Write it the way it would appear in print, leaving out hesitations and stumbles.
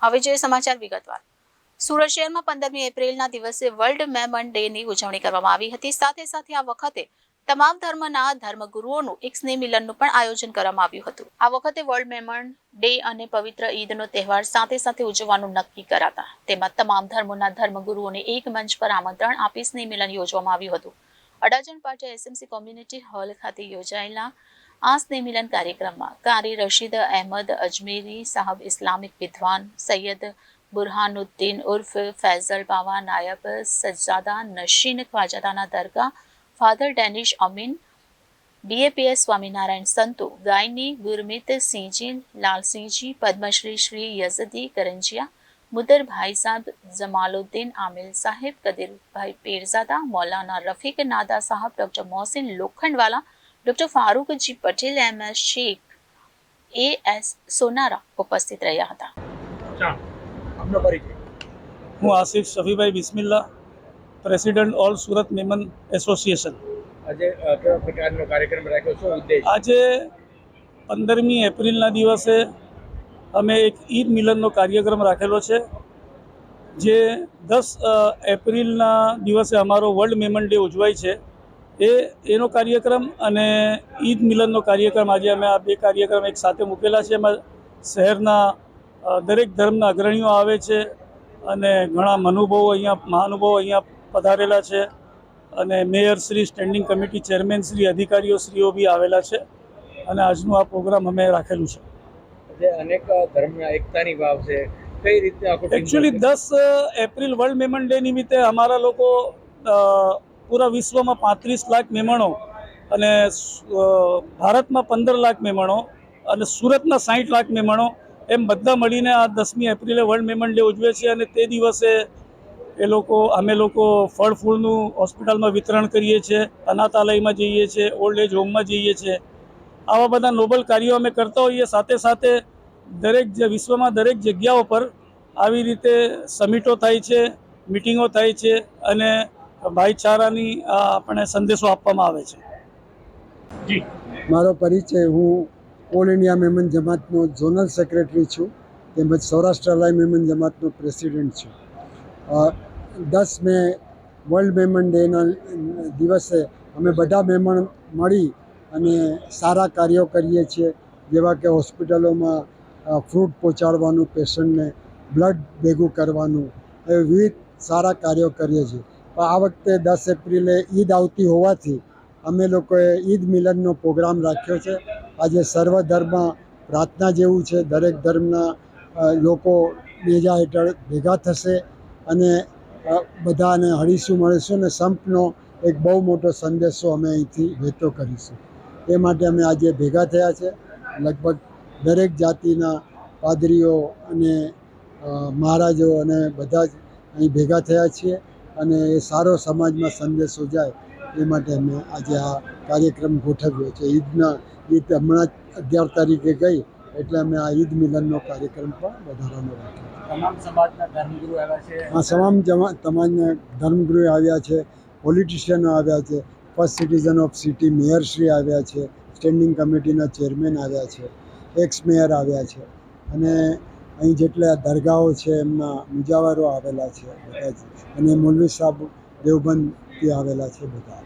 હવે જોઈએ સમાચાર વિગતવાર। સુરત શહેરમાં 15મી એપ્રિલના દિવસે વર્લ્ડ મેમન ડેની ઉજવણી કરવામાં આવી હતી। સાથે સાથે આ વખતે તમામ ધર્મના ધર્મગુરુઓનું એક સ્નેહ મિલનનું પણ આયોજન કરવામાં આવ્યું હતું। આ વખતે વર્લ્ડ મેમન ડે અને પવિત્ર ઈદનો તહેવાર સાથે સાથે ઉજવવાનું નક્કી કરાતા તેમાં તમામ ધર્મોના ધર્મગુરુઓને એક મંચ પર આમંત્રણ આપી સ્નેહ મિલન યોજવામાં આવ્યું હતું। Adajan Patiya SMC community hall ખાતે યોજાયેલા આ સ્નેહ મિલન કાર્યક્રમમાં કારી રશીદ અહેમદ અજમેરી સાહબ, ઇસ્લામિક વિદ્વાન સૈયદ બુરહાનુદ્દીન ઉર્ફ ફૈઝલ બાવા, નાયબ સજ્જાદા નશીન ખ્વાજાદાના દરગાહ ફાધર ડેનિશ અમીન, બીએપીએસ સ્વામિનારાયણ સંતો, ગાયની ગુરમીત સિંહજી, લાલસિંહજી, પદ્મશ્રી શ્રી યઝદી કરંજિયા, મુદર ભાઈ સાહેબ જમાલુદ્દીન આમિલ સાહેબ, કદીરભાઈ પીરઝાદા, મૌલાના રફીક નાદા સાहब, doctor Mohsin Lokhandwala, doctor Farookji Patel, MS Shaikh, AS Sonara ઉપસ્થિત રહ્યા હતા। હું Asif Shafibhai Bismilla, president all Surat Memon association. આજે કેવા પ્રકારનો કાર્યક્રમ રાખ્યો છો? ઉદ્દેશ આજે 15મી એપ્રિલના દિવસે અમે એક ઈદ મિલનનો કાર્યક્રમ રાખેલો છે, જે 10 એપ્રિલના દિવસે અમારો વર્લ્ડ મેમન ડે ઉજવાય છે એનો કાર્યક્રમ અને ઈદ મિલનનો કાર્યક્રમ આજે અમે આ બે કાર્યક્રમ એક સાથે મૂકેલા છે। એમાં શહેરના દરેક ધર્મના અગ્રણીઓ આવે છે અને ઘણા મહાનુભાવો અહીંયા પધારેલા છે અને mayor Shri, standing committee chairman Shri, અધિકારીઓ શ્રીઓ બી આવેલા છે અને આજનું આ પ્રોગ્રામ અમે રાખેલું છે। જે અનેક ધર્મના એકતાની ભાવ છે, કઈ રીતે આખું actually 10 April world Memon day નિમિત્તે અમારા લોકો પૂરા વિશ્વમાં 35 લાખ મેમણો અને ભારતમાં 15 લાખ મેમણો અને સુરતના 60 લાખ મેમણો એમ બધા મળીને આ 10મી એપ્રિલે વર્લ્ડ મેમન ડે ઉજવે છે અને તે દિવસે અમે લોકો ફળ ફૂલનું હોસ્પિટલમાં વિતરણ કરીએ છીએ, અનાથાલયમાં જઈએ છીએ, ઓલ્ડ એજ હોમમાં જઈએ છીએ। આવા બધા નોબલ કાર્યો અમે કરતા હોઈએ। સાથે સાથે વિશ્વમાં દરેક જગ્યાઓ પર આવી રીતે સમિટો થાય છે, મિટિંગો થાય છે અને ભાઈચારાની આપણે સંદેશો આપવામાં આવે છે। જી મારો પરિચય, હું ઓલ ઇન્ડિયા મેમન જમાતનો ઝોનલ સેક્રેટરી છું, તેમજ સૌરાષ્ટ્ર અલાય મેમન જમાતનો પ્રેસિડેન્ટ છું। 10 મે વર્લ્ડ મેમન ડેના દિવસે અમે બધા મેમણ મળી અને સારા કાર્યો કરીએ છીએ, જેવા કે હોસ્પિટલોમાં ફ્રૂટ પહોંચાડવાનું, પેશન્ટને બ્લડ ભેગું કરવાનું, એ વિવિધ સારા કાર્યો કરીએ છીએ। પણ આ વખતે 10 એપ્રિલે ઈદ આવતી હોવાથી અમે લોકોએ ઈદ મિલનનો પ્રોગ્રામ રાખ્યો છે। આજે સર્વધર્મ પ્રાર્થના જેવું છે, દરેક ધર્મના લોકો નેજા હેઠળ ભેગા થશે અને બધાને હળીશું મળીશું અને સંપનો એક બહુ મોટો સંદેશો અમે અહીંથી વહેતો કરીશું। એ માટે અમે આજે ભેગા થયા છે। લગભગ દરેક જાતિના પાદરીઓ અને મહારાજો અને બધા જ અહીં ભેગા થયા છીએ અને એ સારો સમાજમાં સંદેશો જાય એ માટે અમે આજે આ કાર્યક્રમ ગોઠવ્યો છે। ઈદ હમણાં જ 11 તારીખે ગઈ એટલે અમે આ ઈદ મિલનનો કાર્યક્રમ પણ વધારાનો રાખ્યો। તમામ સમાજના ધર્મગુરુ આવ્યા છે? આ તમામના ધર્મગુરુ આવ્યા છે, પોલિટિશિયનો આવ્યા છે, ફર્સ્ટ સિટીઝન ઓફ સિટી મેયરશ્રી આવ્યા છે, સ્ટેન્ડિંગ કમિટીના ચેરમેન આવ્યા છે, એક્સ મેયર આવ્યા છે અને અહીં જેટલા દરગાહો છે એમના મુજાવરો આવેલા છે બધા જ, અને મૌલવી સાહેબ દેવબંધથી આવેલા છે બધા।